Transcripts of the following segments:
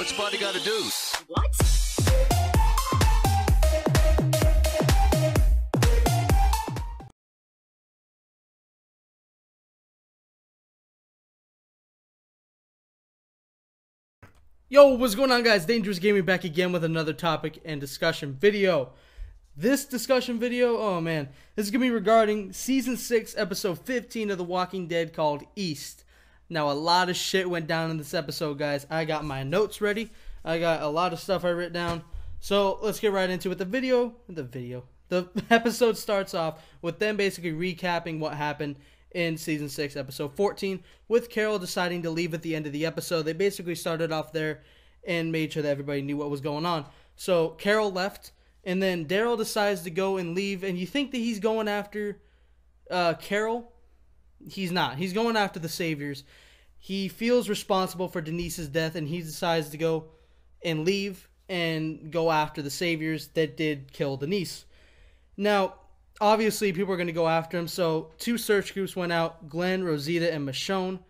What's Spotty got to do? What? Yo, what's going on, guys? Dangerous Gaming back again with another topic and discussion video. This discussion video, oh man, this is going to be regarding Season 6, Episode 15 of The Walking Dead called East. Now, a lot of shit went down in this episode, guys. I got my notes ready. I got a lot of stuff I wrote down. So, let's get right into it. The episode starts off with them basically recapping what happened in Season 6, Episode 14, with Carol deciding to leave at the end of the episode. They basically started off there and made sure that everybody knew what was going on. So, Carol left, and then Daryl decides to go and leave, and you think that he's going after Carol? He's not. He's going after the Saviors. He feels responsible for Denise's death, and he decides to go and leave and go after the Saviors that did kill Denise. Now, obviously, people are going to go after him, so two search groups went out. Glenn, Rosita, and Michonne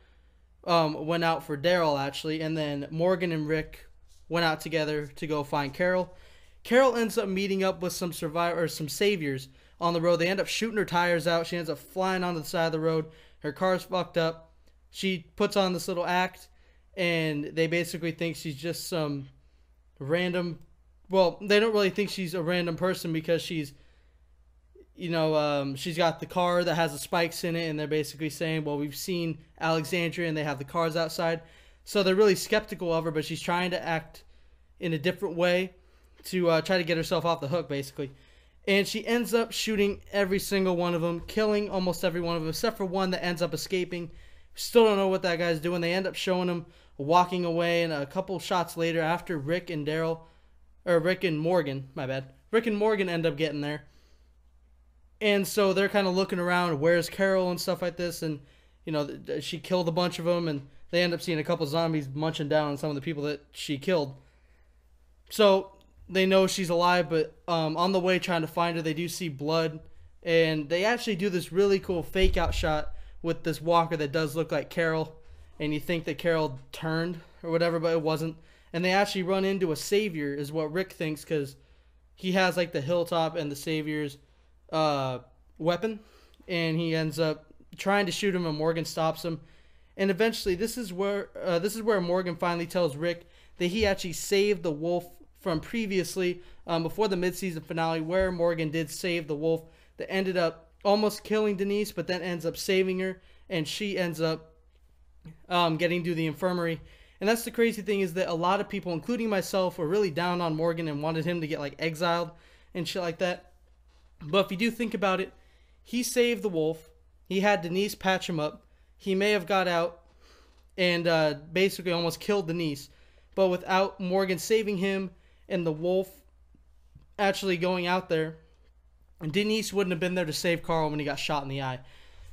went out for Daryl, actually, and then Morgan and Rick went out together to go find Carol. Carol ends up meeting up with some Saviors on the road. They end up shooting her tires out. She ends up flying onto the side of the road. Her car's fucked up. She puts on this little act, and they basically think she's just some random... Well, they don't really think she's a random person because she's... she's got the car that has the spikes in it, and they're basically saying, well, we've seen Alexandria, and they have the cars outside. So they're really skeptical of her, but she's trying to act in a different way to try to get herself off the hook, basically. And she ends up shooting every single one of them, killing almost every one of them, except for one that ends up escaping. Still don't know what that guy's doing. They end up showing him walking away, and a couple shots later, after Rick and Morgan end up getting there. And so they're kind of looking around, where's Carol and stuff like this, and, she killed a bunch of them, and they end up seeing a couple zombies munching down on some of the people that she killed. So they know she's alive, but on the way trying to find her, they do see blood, and they actually do this really cool fake-out shot with this walker that does look like Carol, and you think that Carol turned or whatever, but it wasn't. And they actually run into a Savior, is what Rick thinks, because he has, like, the hilltop and the Savior's weapon, and he ends up trying to shoot him, and Morgan stops him. And eventually, this is where Morgan finally tells Rick that he actually saved the wolf from previously, before the mid-season finale, where Morgan did save the wolf that ended up almost killing Denise, but then ends up saving her, and she ends up getting to the infirmary. And that's the crazy thing, is that a lot of people, including myself, were really down on Morgan and wanted him to get, like, exiled and shit like that. But if you do think about it, he saved the wolf. He had Denise patch him up. He may have got out and basically almost killed Denise. But without Morgan saving him and the wolf actually going out there, Denise wouldn't have been there to save Carl when he got shot in the eye.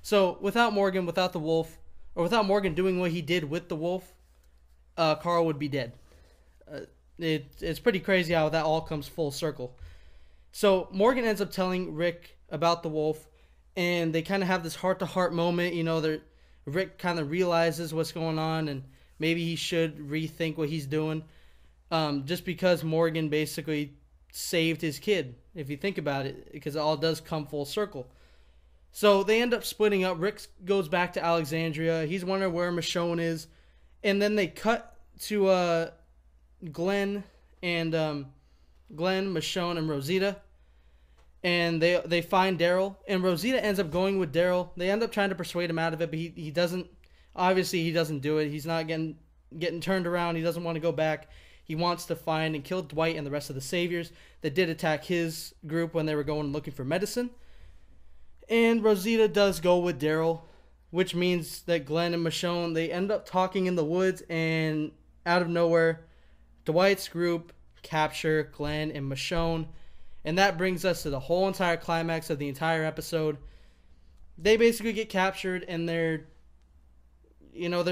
So without Morgan, without the wolf, or without Morgan doing what he did with the wolf, Carl would be dead. It's pretty crazy how that all comes full circle. So Morgan ends up telling Rick about the wolf, and they kind of have this heart-to-heart moment. Rick kind of realizes what's going on, and maybe he should rethink what he's doing, just because Morgan basically saved his kid, if you think about it, because it all does come full circle. So they end up splitting up. Rick goes back to Alexandria. He's wondering where Michonne is, and then they cut to Glenn, Michonne, and Rosita. And they find Daryl, and Rosita ends up going with Daryl. They end up trying to persuade him out of it, but he doesn't. Obviously, he doesn't do it. He's not getting turned around. He doesn't want to go back. He wants to find and kill Dwight and the rest of the Saviors that did attack his group when they were going looking for medicine. And Rosita does go with Daryl, which means that Glenn and Michonne, they end up talking in the woods, and out of nowhere, Dwight's group capture Glenn and Michonne. And that brings us to the whole entire climax of the entire episode. They basically get captured, and they're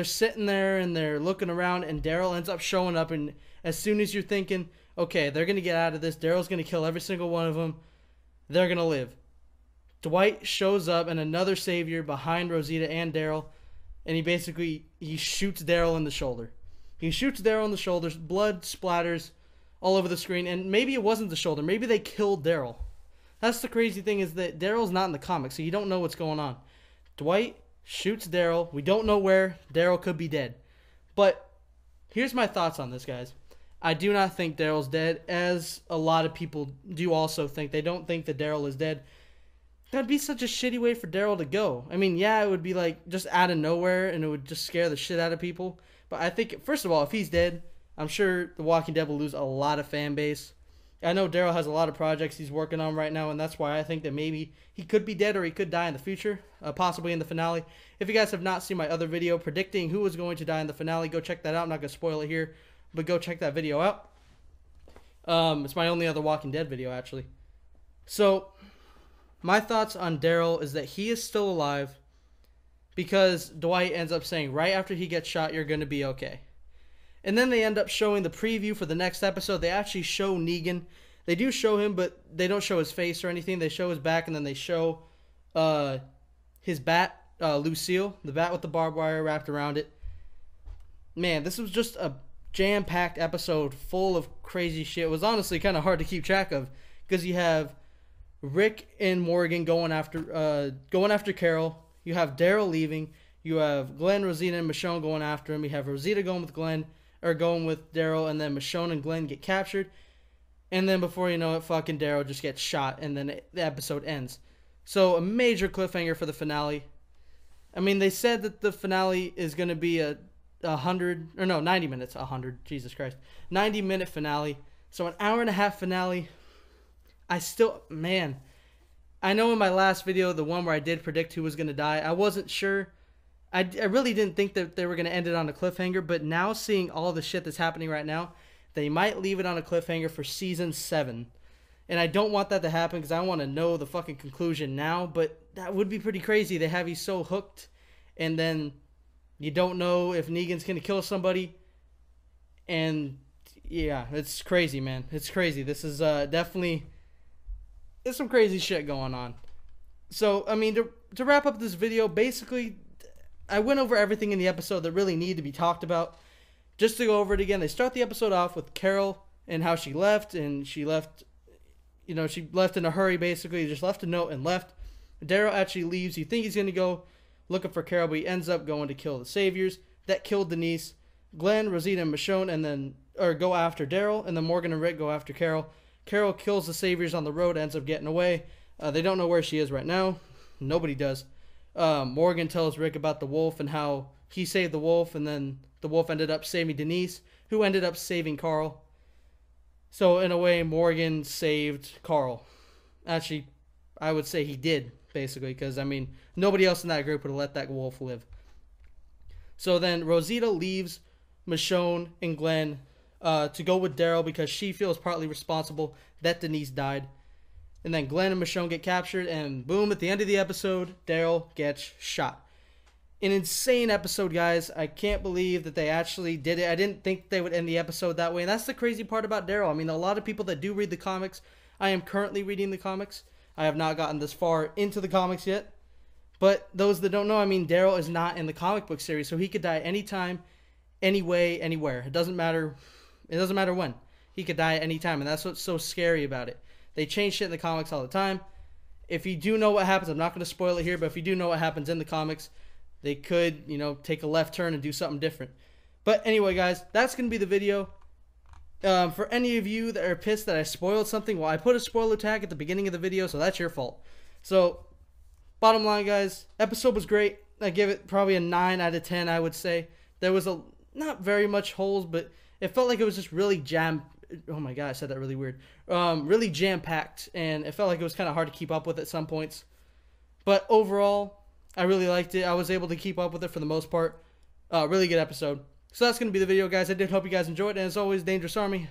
sitting there, and they're looking around, and Daryl ends up showing up, and as soon as you're thinking, okay, they're going to get out of this, Daryl's going to kill every single one of them, they're going to live. Dwight shows up, and another Savior behind Rosita and Daryl, and he shoots Daryl in the shoulder. He shoots Daryl in the shoulders. Blood splatters all over the screen. And maybe it wasn't the shoulder. Maybe they killed Daryl. That's the crazy thing, is that Daryl's not in the comics, so you don't know what's going on. Dwight shoots Daryl. We don't know where. Daryl could be dead. But here's my thoughts on this, guys. I do not think Daryl's dead, as a lot of people do also think. They don't think that Daryl is dead. That'd be such a shitty way for Daryl to go. I mean, yeah, it would be like just out of nowhere, and it would just scare the shit out of people. But I think, first of all, if he's dead, I'm sure The Walking Dead will lose a lot of fan base. I know Daryl has a lot of projects he's working on right now, and that's why I think that maybe he could be dead or he could die in the future, possibly in the finale. If you guys have not seen my other video predicting who was going to die in the finale, go check that out. I'm not going to spoil it here, but go check that video out. It's my only other Walking Dead video, actually. So, my thoughts on Daryl is that he is still alive because Dwight ends up saying right after he gets shot, you're going to be okay. And then they end up showing the preview for the next episode. They actually show Negan. They do show him, but they don't show his face or anything. They show his back, and then they show his bat, Lucille, the bat with the barbed wire wrapped around it. Man, this was just a jam-packed episode full of crazy shit. It was honestly kind of hard to keep track of because you have Rick and Morgan going after Carol. You have Daryl leaving. You have Glenn, Rosita, and Michonne going after him. You have Rosita going with Glenn, or going with Daryl, and then Michonne and Glenn get captured. And then before you know it, fucking Daryl just gets shot, and then the episode ends. So a major cliffhanger for the finale. I mean, they said that the finale is going to be a 90 minutes, 100, Jesus Christ. 90-minute finale. So an hour-and-a-half finale. Man, I know in my last video, the one where I did predict who was going to die, I wasn't sure. I really didn't think that they were going to end it on a cliffhanger, but now seeing all the shit that's happening right now, they might leave it on a cliffhanger for season 7. And I don't want that to happen because I want to know the fucking conclusion now, but that would be pretty crazy. They have you so hooked, and then you don't know if Negan's going to kill somebody. And yeah, it's crazy, man. It's crazy. This is definitely... There's some crazy shit going on. So, I mean, to wrap up this video, basically, I went over everything in the episode that really needed to be talked about. Just to go over it again, they start the episode off with Carol and how she left, and she left in a hurry, basically. Just left a note and left. Daryl actually leaves. You think he's going to go looking for Carol, but he ends up going to kill the Saviors. That killed Denise. Glenn, Rosita, and Michonne go after Daryl, and then Morgan and Rick go after Carol. Carol kills the Saviors on the road, ends up getting away. They don't know where she is right now. Nobody does. Morgan tells Rick about the wolf and how he saved the wolf, and then the wolf ended up saving Denise, who ended up saving Carl. So, in a way, Morgan saved Carl. Actually, I would say he did, basically, because, I mean, nobody else in that group would have let that wolf live. So then Rosita leaves Michonne and Glenn to go with Daryl because she feels partly responsible that Denise died. And then Glenn and Michonne get captured, and boom, at the end of the episode, Daryl gets shot. An insane episode, guys. I can't believe that they actually did it. I didn't think they would end the episode that way, and that's the crazy part about Daryl. I mean, a lot of people that do read the comics, I am currently reading the comics. I have not gotten this far into the comics yet. But those that don't know, I mean, Daryl is not in the comic book series, so he could die anytime, anyway, anywhere. It doesn't matter. It doesn't matter when. He could die at any time, and that's what's so scary about it. They change shit in the comics all the time. If you do know what happens, I'm not going to spoil it here, but if you do know what happens in the comics, they could, take a left turn and do something different. But anyway, guys, that's going to be the video. For any of you that are pissed that I spoiled something, well, I put a spoiler tag at the beginning of the video, so that's your fault. So, bottom line, guys, episode was great. I give it probably a 9 out of 10, I would say. There was not very much holes, but it felt like it was just really oh my god, I said that really weird. Really jam-packed, and it felt like it was kind of hard to keep up with at some points. But overall, I really liked it. I was able to keep up with it for the most part. Really good episode. So that's going to be the video, guys. I did hope you guys enjoyed, and as always, Dangerous Army,